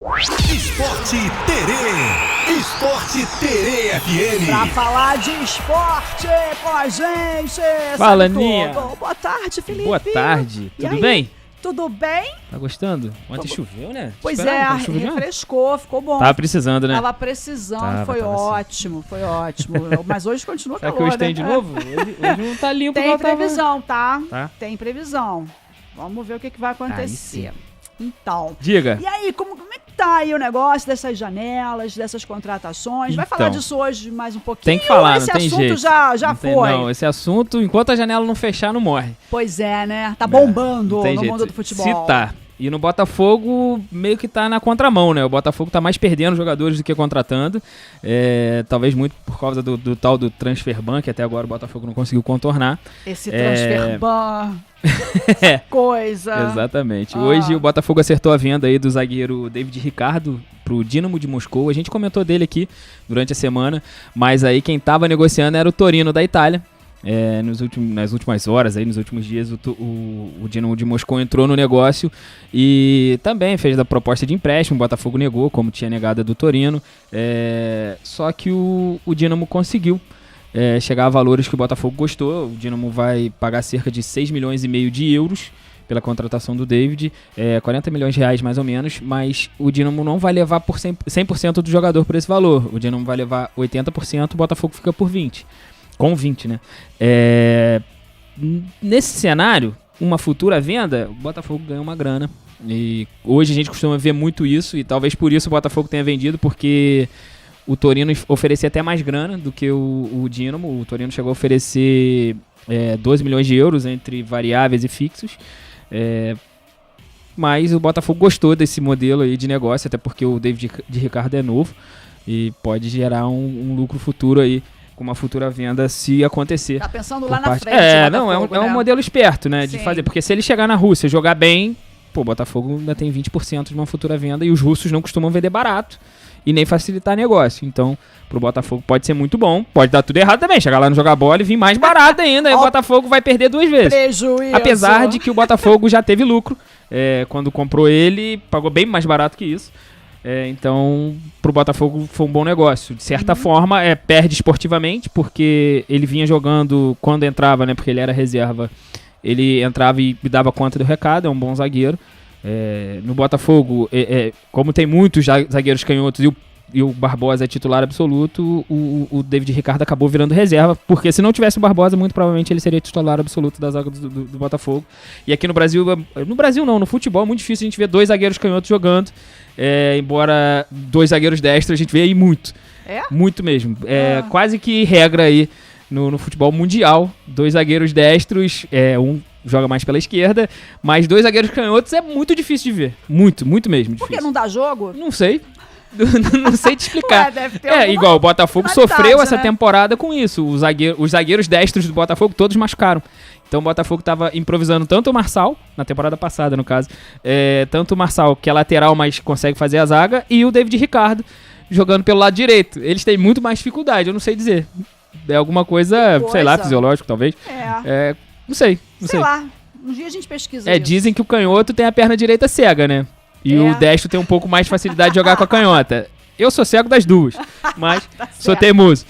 Esporte Terê. Esporte Terê FM. Pra falar de esporte com a gente. Fala, Aninha. Boa tarde, Felipe. Boa tarde. E Tudo aí? bem? Tudo bem? Tá gostando? Ontem choveu, né? Pois Esperava é, que choveu. refrescou, ficou bom. Tava precisando, né? Tava precisando, Tava foi assim. ótimo. Mas hoje continua Será calor, que hoje tem né? de novo? Hoje não tá limpo. Tem igual tava. previsão, tá? Tá. Tem previsão. Vamos ver o que vai acontecer. Então. Diga. E aí, como é que tá aí o negócio dessas janelas, dessas contratações? Vai falar Então, disso hoje mais um pouquinho? Tem que falar, Esse não tem assunto jeito. já Não tem, foi. Não, esse assunto, enquanto a janela não fechar, não morre. Pois é, né? Tá bombando Não tem no jeito. mundo do futebol. Se tá. E no Botafogo, meio que tá na contramão, né? O Botafogo tá mais perdendo jogadores do que contratando. Talvez muito por causa do tal do transfer ban, que até agora o Botafogo não conseguiu contornar. Esse transfer ban, É. coisa. Exatamente. Hoje o Botafogo acertou a venda aí do zagueiro David Ricardo pro Dínamo de Moscou. A gente comentou dele aqui durante a semana, mas aí quem tava negociando era o Torino da Itália. Nas últimas horas, aí, nos últimos dias, o Dínamo de Moscou entrou no negócio e também fez a proposta de empréstimo. O Botafogo negou, como tinha negado a do Torino. Só que o Dínamo conseguiu chegar a valores que o Botafogo gostou. O Dínamo vai pagar cerca de 6,5 milhões de euros pela contratação do David, 40 milhões de reais mais ou menos, mas o Dínamo não vai levar por 100% do jogador por esse valor. O Dínamo vai levar 80%, o Botafogo fica por 20%. Com 20, né? Nesse cenário, uma futura venda, o Botafogo ganha uma grana. E hoje a gente costuma ver muito isso, e talvez por isso o Botafogo tenha vendido, porque o Torino oferecia até mais grana do que o Dínamo. O Torino chegou a oferecer 12 milhões de euros entre variáveis e fixos. Mas o Botafogo gostou desse modelo aí de negócio, até porque o David de Ricardo é novo e pode gerar um lucro futuro aí, com uma futura venda se acontecer. Tá pensando lá na frente. É um modelo esperto, né, de Sim. fazer, porque se ele chegar na Rússia e jogar bem, o Botafogo ainda tem 20% de uma futura venda, e os russos não costumam vender barato e nem facilitar negócio. Então, pro Botafogo pode ser muito bom, pode dar tudo errado também, chegar lá não jogar bola e vir mais barato ainda, aí o Botafogo vai perder 2 vezes. Prejuízo. Apesar de que o Botafogo já teve lucro, quando comprou ele, pagou bem mais barato que isso. Então, pro Botafogo foi um bom negócio. De certa forma, perde esportivamente, porque ele vinha jogando quando entrava, né? Porque ele era reserva. Ele entrava e dava conta do recado, é um bom zagueiro. No Botafogo, como tem muitos zagueiros canhotos e o Barbosa é titular absoluto, o David Ricardo acabou virando reserva, porque se não tivesse o Barbosa, muito provavelmente ele seria titular absoluto da zaga do Botafogo. E aqui no Brasil não, no futebol é muito difícil a gente ver 2 zagueiros canhotos jogando, embora 2 zagueiros destros a gente vê aí muito. Muito mesmo. Quase que regra aí no futebol mundial, 2 zagueiros destros, um joga mais pela esquerda, mas 2 zagueiros canhotos é muito difícil de ver. Muito, muito mesmo difícil. Por que não dá jogo? Não sei. Não sei te explicar. Ué, deve ter alguma Igual o Botafogo finalidade, sofreu essa né? temporada com isso. Os zagueiros destros do Botafogo todos machucaram. Então o Botafogo tava improvisando tanto o Marçal, na temporada passada no caso, tanto o Marçal, que é lateral, mas consegue fazer a zaga, e o David Ricardo jogando pelo lado direito. Eles têm muito mais dificuldade, eu não sei dizer. É alguma coisa, sei lá, fisiológico talvez. Não sei. Sei lá. Um dia a gente pesquisa isso. Dizem que o canhoto tem a perna direita cega, né? E o destro tem um pouco mais de facilidade de jogar com a canhota. Eu sou cego das duas, mas sou teimoso.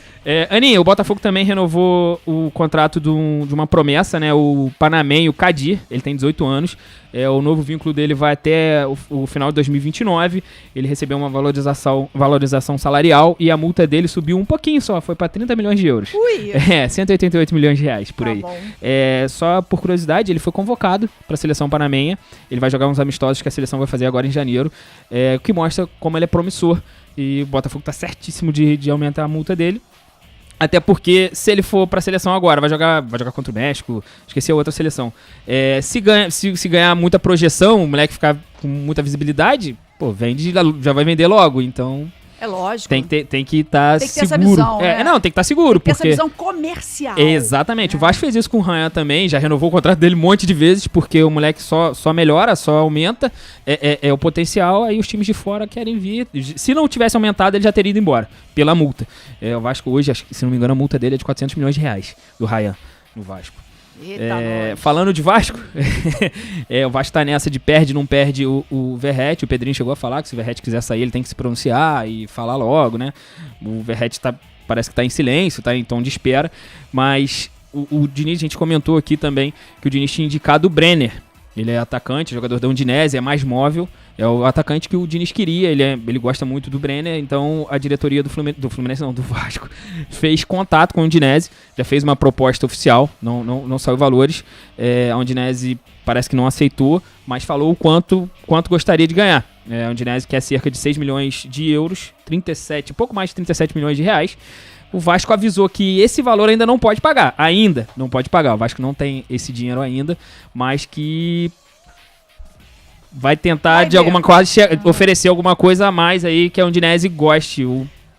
Aninha, o Botafogo também renovou o contrato de uma promessa, né? O panamenho Kadir, ele tem 18 anos. O novo vínculo dele vai até o final de 2029. Ele recebeu uma valorização salarial e a multa dele subiu um pouquinho só, foi para 30 milhões de euros. Ui! 188 milhões de reais, por aí. Bom. Só por curiosidade, ele foi convocado para a seleção panamenha. Ele vai jogar uns amistosos que a seleção vai fazer agora em janeiro, o que mostra como ele é promissor. E o Botafogo tá certíssimo de aumentar a multa dele. Até porque, se ele for pra seleção agora, vai jogar contra o México, esqueci a outra seleção. Se ganhar muita projeção, o moleque ficar com muita visibilidade, já vai vender logo. Então, É lógico. tem que estar Tem que ter seguro. essa visão, né? Não, tem que estar seguro. Tem que ter porque essa visão comercial. Exatamente. O Vasco fez isso com o Ryan também, já renovou o contrato dele um monte de vezes, porque o moleque só melhora, só aumenta o potencial, aí os times de fora querem vir. Se não tivesse aumentado, ele já teria ido embora, pela multa. O Vasco hoje, se não me engano, a multa dele é de 400 milhões de reais, do Ryan, no Vasco. Eita, nós. Falando de Vasco, o Vasco tá nessa de perde, não perde o Verratti. O Pedrinho chegou a falar que se o Verratti quiser sair, ele tem que se pronunciar e falar logo, né? O Verratti parece que tá em silêncio, tá em tom de espera, mas o Diniz, a gente comentou aqui também que o Diniz tinha indicado o Brenner. Ele é atacante, jogador da Udinese, é mais móvel, é o atacante que o Diniz queria, ele gosta muito do Brenner, então a diretoria do Vasco, fez contato com o Udinese, já fez uma proposta oficial, não saiu valores, a Udinese parece que não aceitou, mas falou o quanto gostaria de ganhar. A Udinese quer cerca de 6 milhões de euros, pouco mais de 37 milhões de reais. O Vasco avisou que esse valor ainda não pode pagar. Ainda não pode pagar. O Vasco não tem esse dinheiro ainda, mas que vai tentar oferecer alguma coisa a mais aí que a Udinese goste,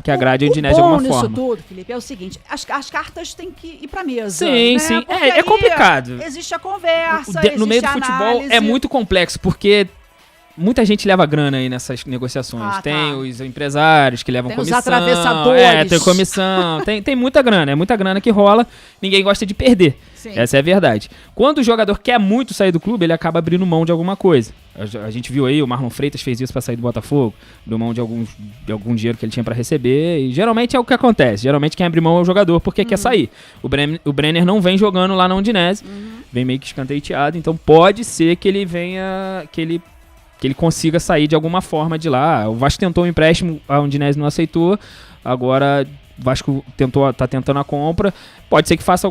que agrade a Udinese de alguma forma. O bom nisso tudo, Felipe, é o seguinte, as cartas têm que ir pra mesa. Sim, né? sim. Porque É complicado. Existe a conversa, No meio do futebol análise. é muito complexo, porque muita gente leva grana aí nessas negociações. Tem os empresários que levam tem comissão. Os atravessadores. Tem comissão. tem muita grana. É muita grana que rola. Ninguém gosta de perder. Sim. Essa é a verdade. Quando o jogador quer muito sair do clube, ele acaba abrindo mão de alguma coisa. A gente viu aí, o Marlon Freitas fez isso pra sair do Botafogo. Abriu mão de algum dinheiro que ele tinha pra receber. E geralmente é o que acontece. Geralmente quem abre mão é o jogador porque quer sair. O Brenner não vem jogando lá na Udinese. Vem meio que escanteiteado. Então pode ser que ele venha... que ele consiga sair de alguma forma de lá. O Vasco tentou um empréstimo, a Udinese não aceitou. Agora o Vasco tá tentando a compra. Pode ser que faça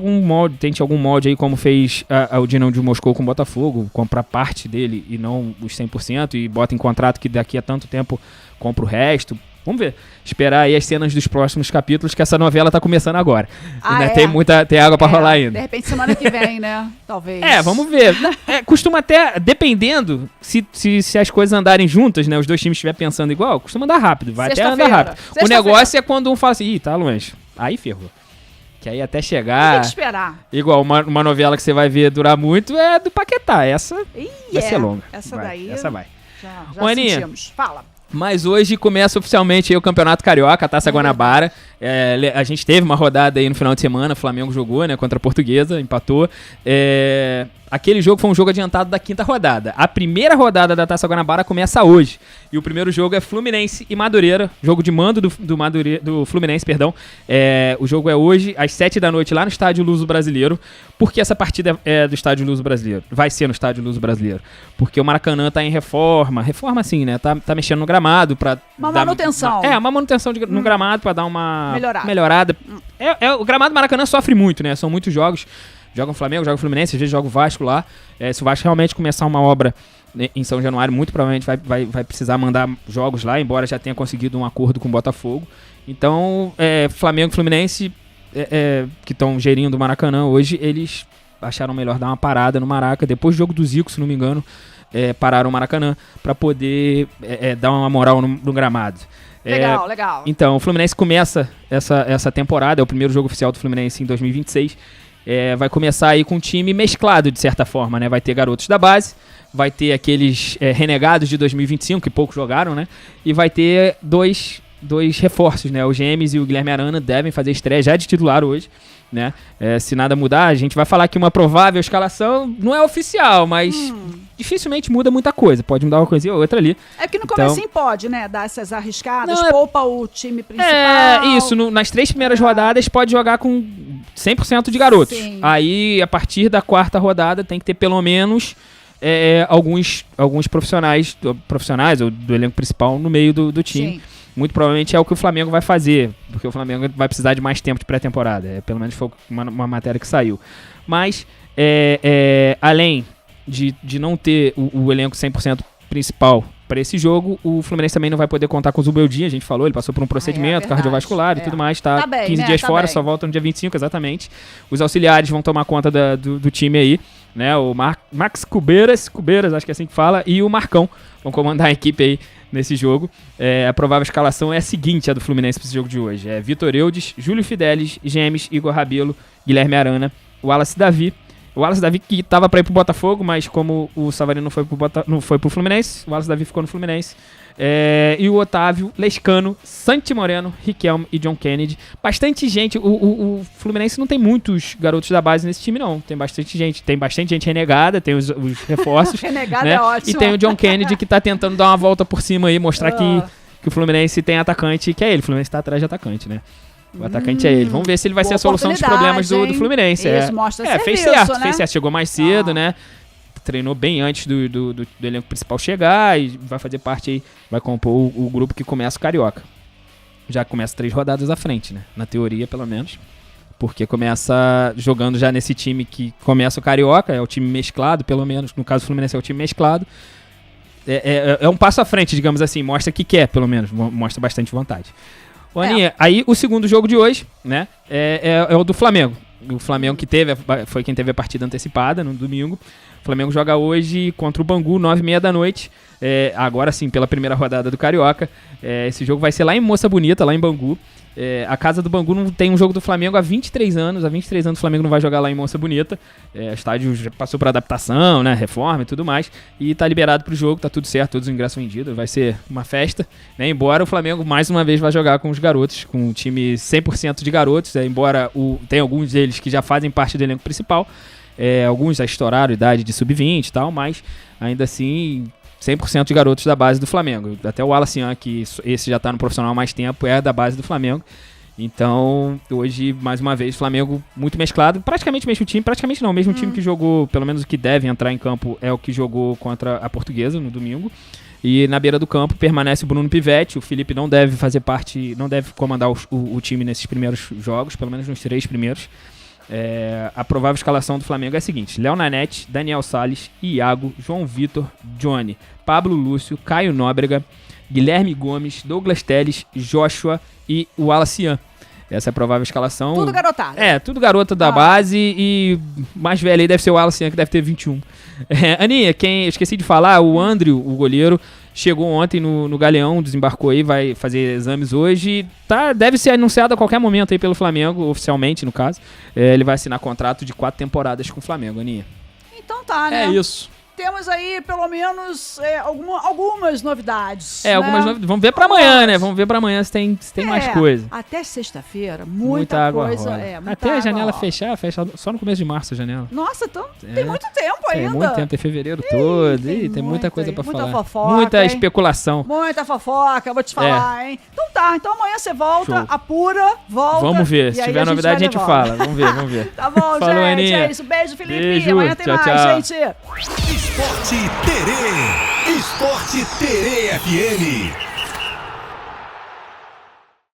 tente algum molde aí, como fez o Dinamo de Moscou com o Botafogo, comprar parte dele e não os 100%, e bota em contrato que daqui a tanto tempo compra o resto. Vamos ver. Esperar aí as cenas dos próximos capítulos, que essa novela tá começando agora. Tem água pra rolar ainda. De repente, semana que vem, né? Talvez. Vamos ver. Costuma até, dependendo, se as coisas andarem juntas, né? Os dois times estiverem pensando igual, costuma andar rápido. Vai até andar rápido. O negócio é quando um fala assim, tá longe. Aí ferrou. Que aí até chegar... Tem que esperar. Igual uma novela que você vai ver durar muito é do Paquetá. Essa vai ser longa. Essa daí... Essa vai. Já sentimos. Fala. Mas hoje começa oficialmente aí o Campeonato Carioca, a Taça Guanabara. A gente teve uma rodada aí no final de semana, o Flamengo jogou, né, contra a Portuguesa, empatou. Aquele jogo foi um jogo adiantado da 5ª rodada. A primeira rodada da Taça Guanabara começa hoje. E o primeiro jogo é Fluminense e Madureira. Jogo de mando do Fluminense, perdão. O jogo é hoje, às 7 da noite, lá no Estádio Luso Brasileiro. Por que essa partida é do Estádio Luso Brasileiro? Vai ser no Estádio Luso Brasileiro. Porque o Maracanã tá em reforma. Reforma assim, né? Tá mexendo no gramado pra... manutenção. Uma manutenção no gramado pra dar uma melhorada. O gramado do Maracanã sofre muito, né? São muitos jogos. Joga o Flamengo, joga o Fluminense, às vezes joga o Vasco lá. Se o Vasco realmente começar uma obra em São Januário, muito provavelmente vai precisar mandar jogos lá, embora já tenha conseguido um acordo com o Botafogo. Então, Flamengo e Fluminense, que estão gerindo o Maracanã hoje, eles acharam melhor dar uma parada no Maraca. Depois do jogo do Zico, se não me engano, pararam o Maracanã para poder dar uma moral no gramado. Legal. Então, o Fluminense começa essa temporada, é o primeiro jogo oficial do Fluminense em 2026. Vai começar aí com um time mesclado, de certa forma, né? Vai ter garotos da base, vai ter aqueles renegados de 2025, que poucos jogaram, né? E vai ter dois reforços, né? O Gemes e o Guilherme Arana devem fazer estreia já de titular hoje, né? Se nada mudar, a gente vai falar que uma provável escalação não é oficial, mas dificilmente muda muita coisa. Pode mudar uma coisinha ou outra ali. É que no comecinho pode, né? Dar essas arriscadas, poupa o time principal. Isso. Nas 3 primeiras rodadas pode jogar com 100% de garotos. Sim. Aí, a partir da 4ª rodada, tem que ter pelo menos alguns profissionais ou do elenco principal no meio do time. Sim. Muito provavelmente é o que o Flamengo vai fazer, porque o Flamengo vai precisar de mais tempo de pré-temporada. Pelo menos foi uma matéria que saiu. Mas, além de não ter o elenco 100% principal para esse jogo, o Fluminense também não vai poder contar com o Zubeldia, a gente falou, ele passou por um procedimento cardiovascular e tudo mais, tá 15 dias fora, só volta no dia 25, exatamente. Os auxiliares vão tomar conta do time aí, né, o Max Cubeiras, acho que é assim que fala, e o Marcão vão comandar a equipe aí nesse jogo. A provável escalação é a seguinte, a do Fluminense para esse jogo de hoje. Vitor Eudes, Júlio Fidelis, Gemes, Igor Rabelo, Guilherme Arana, Wallace Davi. O Wallace Davi que tava para ir pro Botafogo, mas como o Savarino não foi pro Fluminense, o Wallace Davi ficou no Fluminense. E o Otávio, Lescano, Santi Moreno, Riquelme e John Kennedy. Bastante gente. O Fluminense não tem muitos garotos da base nesse time, não. Tem bastante gente. Tem bastante gente renegada, tem os reforços. Renegada né? é ótimo. E tem o John Kennedy que tá tentando dar uma volta por cima aí, mostrar que o Fluminense tem atacante, que é ele. O Fluminense tá atrás de atacante, né? O atacante é ele. Vamos ver se ele vai ser a solução dos problemas do Fluminense. Isso, mostra serviço, fez certo, né? fez certo. Chegou mais cedo, né? Treinou bem antes do elenco principal chegar e vai fazer parte aí, vai compor o grupo que começa o Carioca. Já começa 3 rodadas à frente, né? Na teoria, pelo menos. Porque começa jogando já nesse time que começa o Carioca, é o time mesclado, pelo menos. No caso do Fluminense é o time mesclado. É um passo à frente, digamos assim. Mostra que quer, pelo menos. Mostra bastante vontade. Ô, Aninha, aí o segundo jogo de hoje, né? É o do Flamengo. O Flamengo que foi quem teve a partida antecipada no domingo. O Flamengo joga hoje contra o Bangu, 9h30 da noite. Agora sim, pela primeira rodada do Carioca. Esse jogo vai ser lá em Moça Bonita, lá em Bangu. A casa do Bangu não tem um jogo do Flamengo há 23 anos. Há 23 anos o Flamengo não vai jogar lá em Moça Bonita. O estádio já passou por adaptação, né, reforma e tudo mais. E tá liberado pro jogo, tá tudo certo, todos os ingressos vendidos. Vai ser uma festa, né? Embora o Flamengo mais uma vez vai jogar com os garotos, com um time 100% de garotos. Embora tem alguns deles que já fazem parte do elenco principal. Alguns já estouraram idade de sub-20 e tal, mas ainda assim 100% de garotos da base do Flamengo. Até o Wallace, que esse já tá no profissional há mais tempo, é da base do Flamengo. Então, hoje, mais uma vez, Flamengo muito mesclado. Praticamente o mesmo time, praticamente não, o mesmo time que jogou, pelo menos o que deve entrar em campo é o que jogou contra a Portuguesa no domingo. E na beira do campo permanece o Bruno Pivetti. O Felipe não deve fazer parte, não deve comandar o time nesses primeiros jogos, pelo menos nos 3 primeiros. A provável escalação do Flamengo é a seguinte: Léo Nanete, Daniel Salles, Iago, João Vitor, Johnny, Pablo Lúcio, Caio Nóbrega, Guilherme Gomes, Douglas Telles, Joshua e o Wallace. Essa é a provável escalação. Tudo garotado. Tudo garoto da base e mais velho aí deve ser o Wallace, que deve ter 21. Aninha, eu esqueci de falar, o Andrew, o goleiro, chegou ontem no Galeão, desembarcou aí, vai fazer exames hoje. Deve ser anunciado a qualquer momento aí pelo Flamengo, oficialmente no caso. Ele vai assinar contrato de 4 temporadas com o Flamengo, Aninha. Então tá, né? É isso. Temos aí, pelo menos, algumas novidades. Algumas novidades. Vamos ver pra amanhã, né? Vamos ver pra amanhã se tem mais coisa. Até sexta-feira, muita água coisa. Rola. Até a janela fecha só no começo de março a janela. Nossa, então tem muito tempo ainda. Tem muito tempo, tem fevereiro todo. Tem muita coisa pra falar. Muita fofoca. Muita especulação. Muita fofoca, vou te falar, hein? Então tá, amanhã você volta, show. Apura, volta. Vamos ver, se tiver novidade a gente fala. Vamos ver. Tá bom, falou, gente, Aninha. é isso. Beijo, Felipe. Beijo, Amanhã tem tchau, mais, tchau. gente. Esporte Terê. Esporte Terê FM.